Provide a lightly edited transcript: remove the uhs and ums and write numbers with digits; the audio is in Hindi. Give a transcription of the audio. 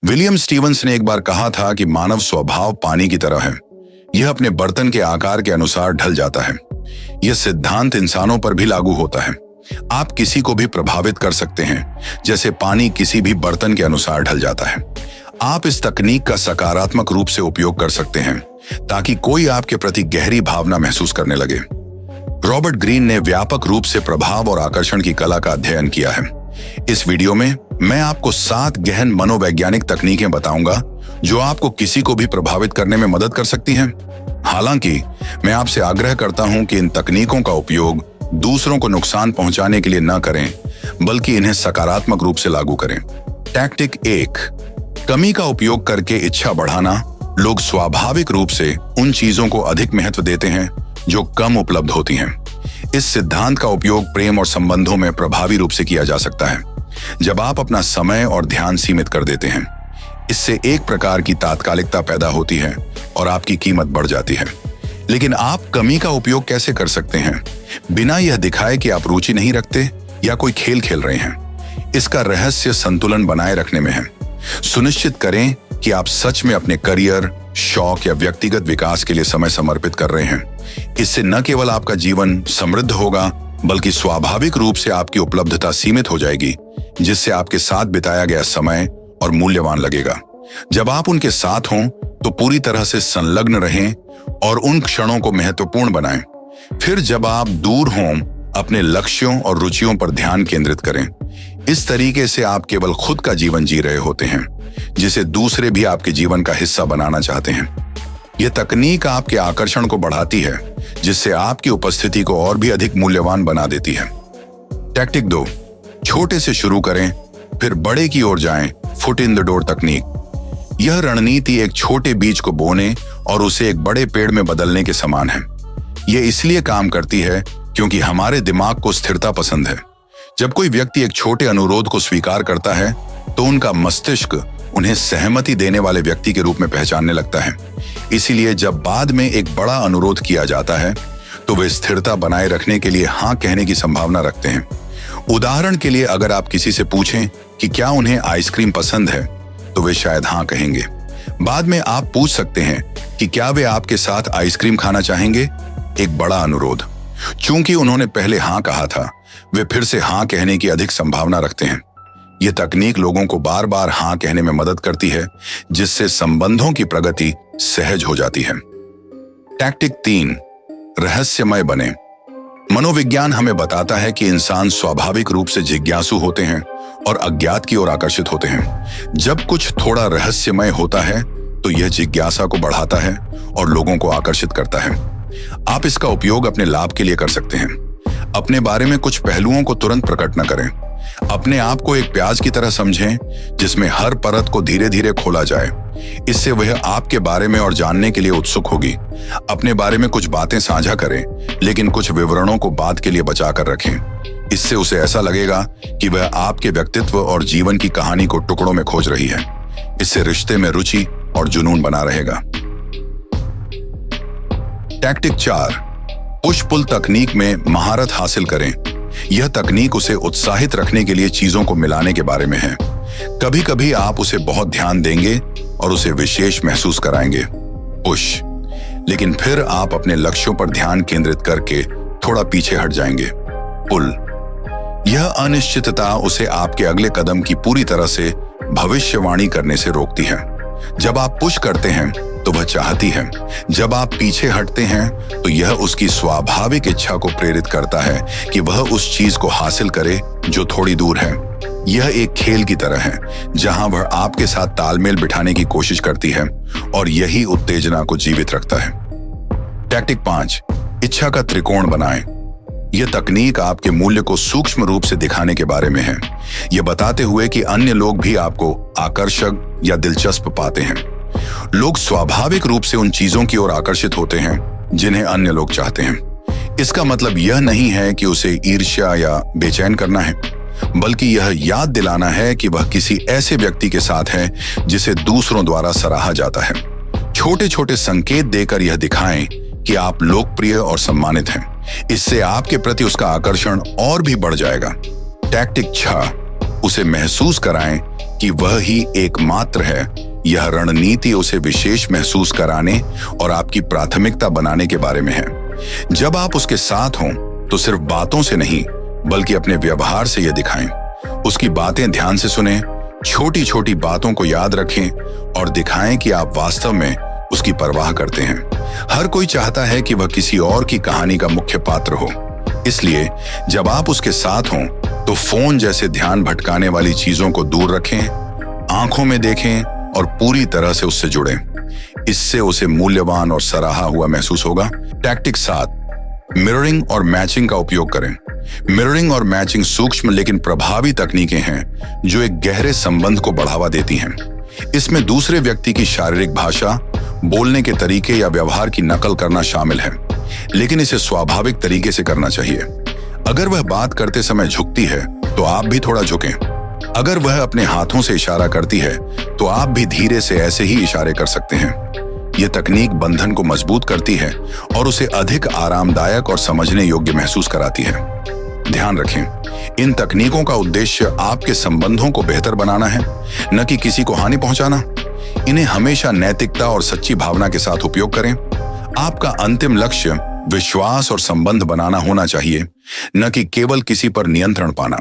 विलियम स्टीवंस ने एक बार कहा था कि मानव स्वभाव पानी की तरह है। यह अपने बर्तन के आकार के अनुसार ढल जाता है। यह सिद्धांत इंसानों पर भी लागू होता है। आप किसी को भी प्रभावित कर सकते हैं, जैसे पानी किसी भी बर्तन के अनुसार ढल जाता है। आप इस तकनीक का सकारात्मक रूप से उपयोग कर सकते हैं ताकि कोई आपके प्रति गहरी भावना महसूस करने लगे। रॉबर्ट ग्रीन ने व्यापक रूप से प्रभाव और आकर्षण की कला का अध्ययन किया है। इस वीडियो में मैं आपको 7 गहन मनोवैज्ञानिक तकनीकें बताऊंगा जो आपको किसी को भी प्रभावित करने में मदद कर सकती हैं। हालांकि मैं आपसे आग्रह करता हूं कि इन तकनीकों का उपयोग दूसरों को नुकसान पहुंचाने के लिए न करें, बल्कि इन्हें सकारात्मक रूप से लागू करें। टैक्टिक 1, कमी का उपयोग करके इच्छा बढ़ाना। लोग स्वाभाविक रूप से उन चीजों को अधिक महत्व देते हैं जो कम उपलब्ध होती हैं। इस सिद्धांत का उपयोग प्रेम और संबंधों में प्रभावी रूप से किया जा सकता है। जब आप अपना समय और ध्यान सीमित कर देते हैं, इससे एक प्रकार की तात्कालिकता पैदा होती है और आपकी कीमत बढ़ जाती है। लेकिन आप कमी का उपयोग कैसे कर सकते हैं बिना यह दिखाए कि आप रुचि नहीं रखते या कोई खेल खेल रहे हैं? इसका रहस्य संतुलन बनाए रखने में है। सुनिश्चित करें कि आप सच में अपने करियर, शौक या व्यक्तिगत विकास के लिए समय समर्पित कर रहे हैं। इससे न केवल आपका जीवन समृद्ध होगा, बल्कि स्वाभाविक रूप से आपकी उपलब्धता सीमित हो जाएगी, जिससे आपके साथ बिताया गया समय और मूल्यवान लगेगा। जब आप उनके साथ हों तो पूरी तरह से संलग्न रहें और उन क्षणों को महत्वपूर्ण बनाएं। फिर जब आप दूर हों, अपने लक्ष्यों और रुचियों पर ध्यान केंद्रित करें। इस तरीके से आप केवल खुद का जीवन जी रहे होते हैं, जिसे दूसरे भी आपके जीवन का हिस्सा बनाना चाहते हैं। यह तकनीक आपके आकर्षण को बढ़ाती है, जिससे आपकी उपस्थिति को और भी अधिक मूल्यवान बना देती है। टैक्टिक 2, छोटे से शुरू करें, फिर बड़े की ओर जाएं। फुट इन द डोर तकनीक। यह रणनीति एक छोटे बीज को बोने और उसे एक बड़े पेड़ में बदलने के समान है। यह इसलिए काम करती है क्योंकि हमारे दिमाग को स्थिरता पसंद है। जब कोई व्यक्ति एक छोटे अनुरोध को स्वीकार करता है, तो उनका मस्तिष्क उन्हें सहमति देने वाले व्यक्ति के रूप में पहचानने लगता है। इसीलिए जब बाद में एक बड़ा अनुरोध किया जाता है, तो वे स्थिरता बनाए रखने के लिए हाँ कहने की संभावना रखते हैं। उदाहरण के लिए, अगर आप किसी से पूछें कि क्या उन्हें आइसक्रीम पसंद है, तो वे शायद हाँ कहेंगे। बाद में आप पूछ सकते हैं कि क्या वे आपके साथ आइसक्रीम खाना चाहेंगे। एक बड़ा अनुरोध। चूंकि उन्होंने पहले हाँ कहा था, वे फिर से हाँ कहने की अधिक संभावना रखते हैं। यह तकनीक लोगों को बार बार हाँ कहने में मदद करती है, जिससे संबंधों की प्रगति सहज हो जाती है। टैक्टिक 3, रहस्यमय बने। मनोविज्ञान हमें बताता है कि इंसान स्वाभाविक रूप से जिज्ञासु होते हैं और अज्ञात की ओर आकर्षित होते हैं। जब कुछ थोड़ा रहस्यमय होता है, तो यह जिज्ञासा को बढ़ाता है और लोगों को आकर्षित करता है। आप इसका उपयोग अपने लाभ के लिए कर सकते हैं। अपने बारे में कुछ पहलुओं को तुरंत प्रकट न करें। अपने आप को एक प्याज की तरह समझें, जिसमें हर परत को धीरे धीरे खोला जाए। इससे वह आपके बारे में और जानने के लिए उत्सुक होगी। अपने बारे में कुछ बातें साझा करें, लेकिन कुछ विवरणों को बाद के लिए बचा कर रखें। इससे उसे ऐसा लगेगा कि वह आपके व्यक्तित्व और जीवन की कहानी को टुकड़ों में खोज रही है। इससे रिश्ते में रुचि और जुनून बना रहेगा। टैक्टिक 4, पुश पुल तकनीक में महारत हासिल करें। यह तकनीक उसे उत्साहित रखने के लिए चीजों को मिलाने के बारे में है। कभी कभी आप उसे बहुत ध्यान देंगे और उसे विशेष महसूस कराएंगे, पुश। लेकिन फिर आप अपने लक्ष्यों पर ध्यान केंद्रित करके थोड़ा पीछे हट जाएंगे, पुल। यह अनिश्चितता उसे आपके अगले कदम की पूरी तरह से भविष्यवाणी करने से रोकती है। जब आप पुश करते हैं तो वह चाहती है। जब आप पीछे हटते हैं तो यह उसकी स्वाभाविक इच्छा को प्रेरित करता है कि वह उस चीज को हासिल करे जो थोड़ी दूर है। यह एक खेल की तरह है, जहां वह आपके साथ तालमेल बिठाने की कोशिश करती है और यही उत्तेजना को जीवित रखता है। टैक्टिक 5, इच्छा का त्रिकोण बनाएं। यह तकनीक आपके मूल्य को सूक्ष्म रूप से दिखाने के बारे में है। यह बताते हुए कि अन्य लोग भी आपको आकर्षक या दिलचस्प पाते हैं। लोग स्वाभाविक रूप से उन चीजों की ओर आकर्षित होते हैं जिन्हें अन्य लोग चाहते हैं। इसका मतलब यह नहीं है कि उसे ईर्ष्या या बेचैन करना है, बल्कि यह याद दिलाना है कि वह किसी ऐसे व्यक्ति के साथ है जिसे दूसरों द्वारा सराहा जाता है। छोटे छोटे संकेत देकर यह दिखाएं कि आप लोकप्रिय और सम्मानित हैं। इससे आपके प्रति उसका आकर्षण और भी बढ़ जाएगा। टैक्टिक 6, उसे महसूस कराएं कि वह ही एकमात्र है। यह रणनीति उसे विशेष महसूस कराने और आपकी प्राथमिकता बनाने के बारे में है। जब आप उसके साथ हों तो सिर्फ बातों से नहीं बल्कि अपने व्यवहार से यह दिखाएं। उसकी बातें ध्यान से सुनें, छोटी छोटी बातों को याद रखें और दिखाएं कि आप वास्तव में उसकी परवाह करते हैं। हर कोई चाहता है कि वह किसी और की कहानी का मुख्य पात्र हो, इसलिए जब आप उसके साथ हों तो फोन जैसे ध्यान भटकाने वाली चीजों को दूर रखें, आंखों में देखें और पूरी तरह से उससे जुड़ें। इससे उसे मूल्यवान और सराहा हुआ महसूस होगा। टैक्टिक 7, मिररिंग और मैचिंग का उपयोग करें। मिररिंग और मैचिंग सूक्ष्म लेकिन प्रभावी तकनीकें हैं जो एक गहरे संबंध को बढ़ावा देती हैं। इसमें दूसरे व्यक्ति की शारीरिक भाषा, बोलने के तरीके या व्यवहार की नकल करना शामिल है, लेकिन इसे स्वाभाविक तरीके से करना चाहिए। अगर वह बात करते समय झुकती है तो आप भी थोड़ा झुकें। अगर वह अपने हाथों से इशारा करती है तो आप भी धीरे से ऐसे ही इशारे कर सकते हैं। यह तकनीक बंधन को मजबूत करती है और उसे अधिक आरामदायक और समझने योग्य महसूस कराती है। ध्यान रखें, इन तकनीकों का उद्देश्य आपके संबंधों को बेहतर बनाना है, न कि किसी को हानि पहुंचाना। इन्हें हमेशा नैतिकता और सच्ची भावना के साथ उपयोग करें। आपका अंतिम लक्ष्य विश्वास और संबंध बनाना होना चाहिए, न कि केवल किसी पर नियंत्रण पाना।